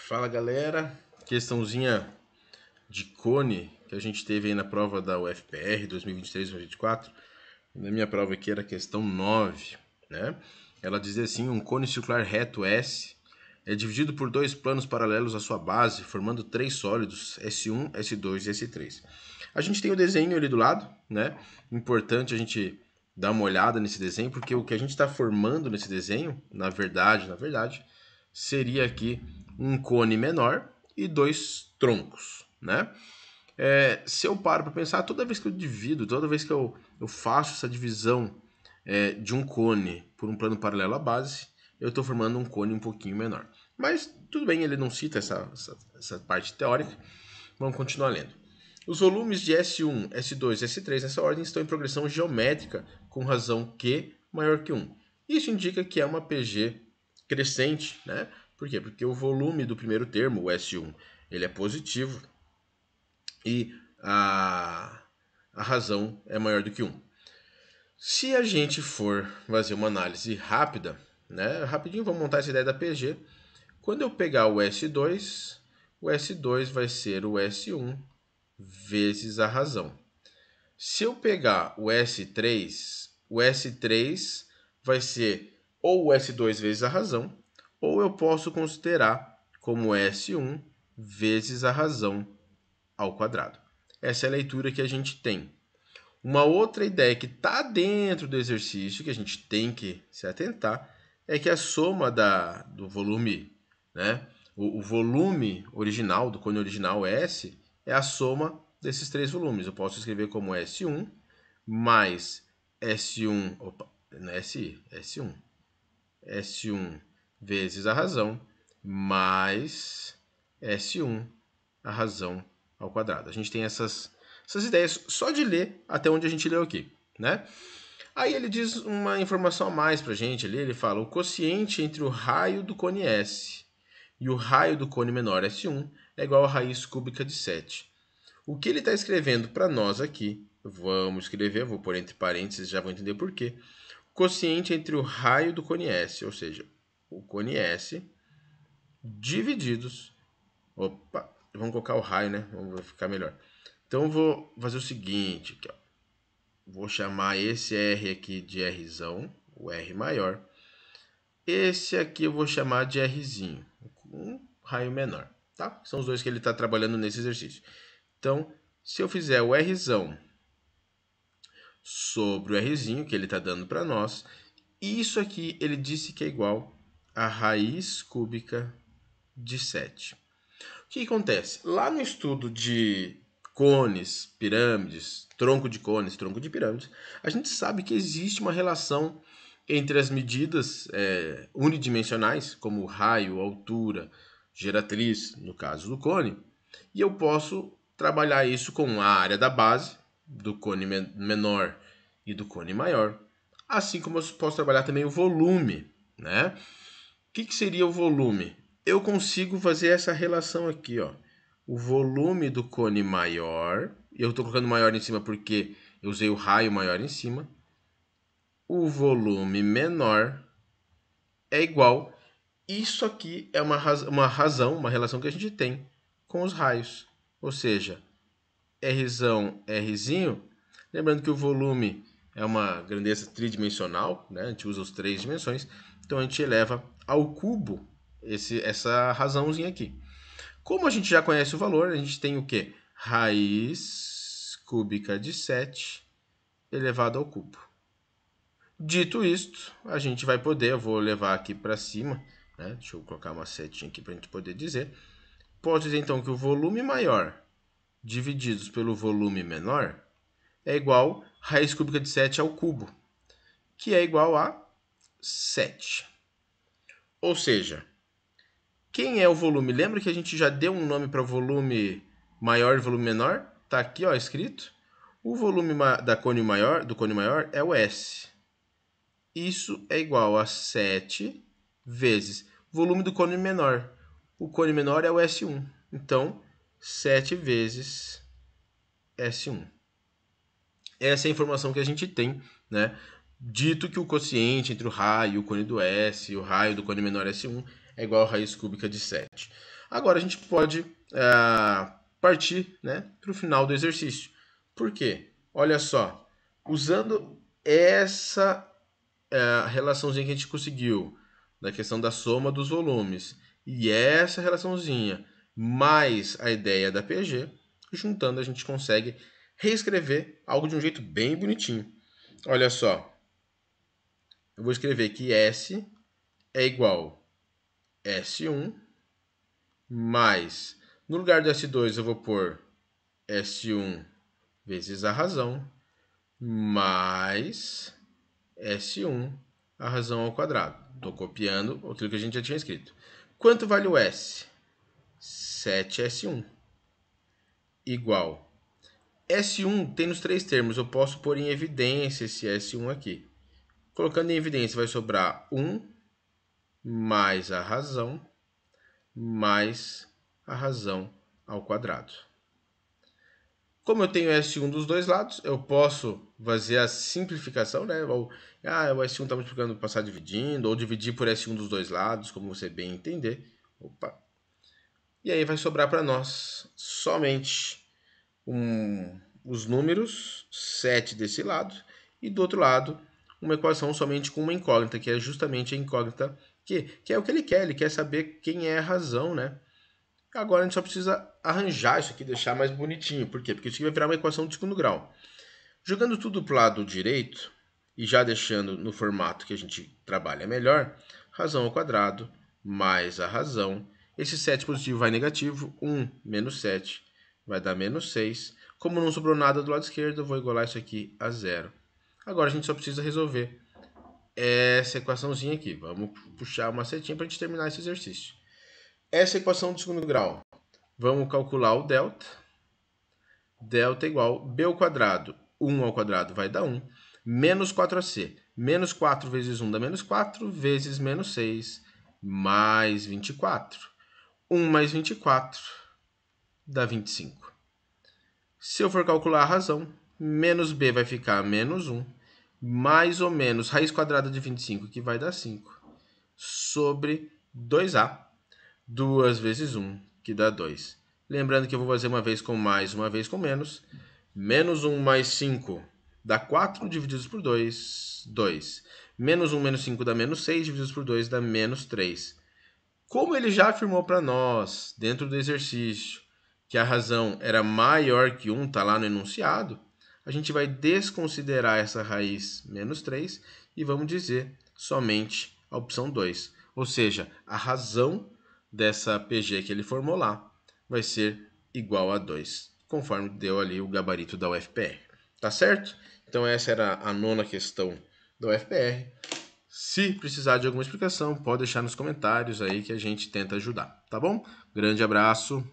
Fala galera, questãozinha de cone que a gente teve aí na prova da UFPR 2023-2024. Na minha prova aqui era a questão 9, né? Ela dizia assim: um cone circular reto S é dividido por dois planos paralelos à sua base, formando três sólidos, S1, S2 e S3. A gente tem o desenho ali do lado, né? Importante a gente dar uma olhada nesse desenho, porque o que a gente está formando nesse desenho, na verdade, seria aqui um cone menor e dois troncos, né? Se eu paro para pensar, toda vez que eu divido, toda vez que eu faço essa divisão de um cone por um plano paralelo à base, eu estou formando um cone um pouquinho menor. Mas tudo bem, ele não cita essa parte teórica. Vamos continuar lendo. Os volumes de S1, S2 e S3 nessa ordem estão em progressão geométrica com razão Q maior que 1. Isso indica que é uma PG crescente, né? Por quê? Porque o volume do primeiro termo, o S1, ele é positivo e a razão é maior do que 1. Se a gente for fazer uma análise rápida, né? Rapidinho, vamos montar essa ideia da PG. Quando eu pegar o S2 vai ser o S1 vezes a razão. Se eu pegar o S3 vai ser ou o S2 vezes a razão, ou eu posso considerar como S1 vezes a razão ao quadrado. Essa é a leitura que a gente tem. Uma outra ideia que está dentro do exercício, que a gente tem que se atentar, é que a soma do volume, né, o volume original, do cone original S, é a soma desses três volumes. Eu posso escrever como S1 mais S1, não é SI, S1. S1 vezes a razão mais S1 a razão ao quadrado. A gente tem essas ideias só de ler até onde a gente leu aqui, né? Aí ele diz uma informação a mais pra gente ali, ele fala: o quociente entre o raio do cone S e o raio do cone menor S1 é igual a raiz cúbica de 7. O que ele está escrevendo para nós aqui, vamos escrever, vou pôr entre parênteses, já vou entender por quê. Quociente entre o raio do cone S, ou seja, o cone S, divididos... Opa, vamos colocar o raio, né? Vamos ficar melhor. Então eu vou fazer o seguinte, aqui, ó. Vou chamar esse R aqui de Rzão, o R maior. Esse aqui eu vou chamar de Rzinho, um raio menor, tá? São os dois que ele está trabalhando nesse exercício. Então, se eu fizer o Rzão sobre o Rzinho, que ele está dando para nós, isso aqui ele disse que é igual a raiz cúbica de 7. O que acontece? Lá no estudo de cones, pirâmides, tronco de cones, tronco de pirâmides, a gente sabe que existe uma relação entre as medidas unidimensionais, como raio, altura, geratriz, no caso do cone, e eu posso trabalhar isso com a área da base, do cone menor e do cone maior, assim como eu posso trabalhar também o volume, né? O que seria o volume? Eu consigo fazer essa relação aqui, ó. O volume do cone maior, eu estou colocando maior em cima porque eu usei o raio maior em cima. O volume menor é igual. Isso aqui é uma razão, uma relação que a gente tem com os raios. Ou seja, Rzão, Rzinho. Lembrando que o volume é uma grandeza tridimensional, né? A gente usa as três dimensões. Então a gente eleva ao cubo essa razãozinha aqui. Como a gente já conhece o valor, a gente tem o quê? Raiz cúbica de 7 elevado ao cubo. Dito isto, a gente vai poder, eu vou levar aqui para cima, né? Deixa eu colocar uma setinha aqui para a gente poder dizer. Posso dizer então que o volume maior divididos pelo volume menor é igual a raiz cúbica de 7 ao cubo, que é igual a 7. Ou seja, quem é o volume? Lembra que a gente já deu um nome para volume maior e volume menor? Está aqui, ó, escrito. O volume do cone maior é o S. Isso é igual a 7 vezes volume do cone menor. O cone menor é o S1. Então, 7 vezes S1. Essa é a informação que a gente tem, né? Dito que o quociente entre o raio e o cone do S e o raio do cone menor S1 é igual a raiz cúbica de 7. Agora a gente pode partir, né, para o final do exercício. Por quê? Olha só, usando essa relaçãozinha que a gente conseguiu, da questão da soma dos volumes, e essa relaçãozinha, mais a ideia da PG, juntando a gente consegue reescrever algo de um jeito bem bonitinho. Olha só, eu vou escrever que S é igual a S1 mais, no lugar do S2 eu vou pôr S1 vezes a razão mais S1 a razão ao quadrado. Estou copiando aquilo que a gente já tinha escrito. Quanto vale o S? 7S1 igual. S1 tem nos três termos, eu posso pôr em evidência esse S1 aqui. Colocando em evidência vai sobrar 1 mais a razão ao quadrado. Como eu tenho S1 dos dois lados, eu posso fazer a simplificação, né? Ou, o S1 está multiplicando, passar dividindo, ou dividir por S1 dos dois lados, como você bem entender. Opa! E aí vai sobrar para nós somente os números 7 desse lado e do outro lado uma equação somente com uma incógnita, que é justamente a incógnita que é o que ele quer saber quem é a razão, né? Agora a gente só precisa arranjar isso aqui, deixar mais bonitinho. Por quê? Porque isso aqui vai virar uma equação de segundo grau. Jogando tudo para o lado direito e já deixando no formato que a gente trabalha melhor, razão ao quadrado mais a razão. Esse 7 positivo vai negativo, 1 menos 7 vai dar menos 6. Como não sobrou nada do lado esquerdo, eu vou igualar isso aqui a zero. Agora a gente só precisa resolver essa equaçãozinha aqui. Vamos puxar uma setinha para a gente terminar esse exercício. Essa equação de segundo grau, vamos calcular o delta. Delta igual b ao quadrado. 1 ao quadrado vai dar 1. Menos 4ac. Menos 4 vezes 1 dá menos 4, vezes menos 6, mais 24. 1 mais 24 dá 25. Se eu for calcular a razão, menos b vai ficar menos 1, mais ou menos raiz quadrada de 25, que vai dar 5, sobre 2a. 2 vezes 1, que dá 2. Lembrando que eu vou fazer uma vez com mais, uma vez com menos. Menos 1 mais 5 dá 4, divididos por 2, 2. Menos 1 menos 5 dá menos 6, divididos por 2 dá menos 3. Como ele já afirmou para nós, dentro do exercício, que a razão era maior que 1, está lá no enunciado, a gente vai desconsiderar essa raiz menos 3 e vamos dizer somente a opção 2. Ou seja, a razão dessa PG que ele formou lá vai ser igual a 2, conforme deu ali o gabarito da UFPR. Tá certo? Então essa era a nona questão da UFPR. Se precisar de alguma explicação, pode deixar nos comentários aí que a gente tenta ajudar, tá bom? Grande abraço.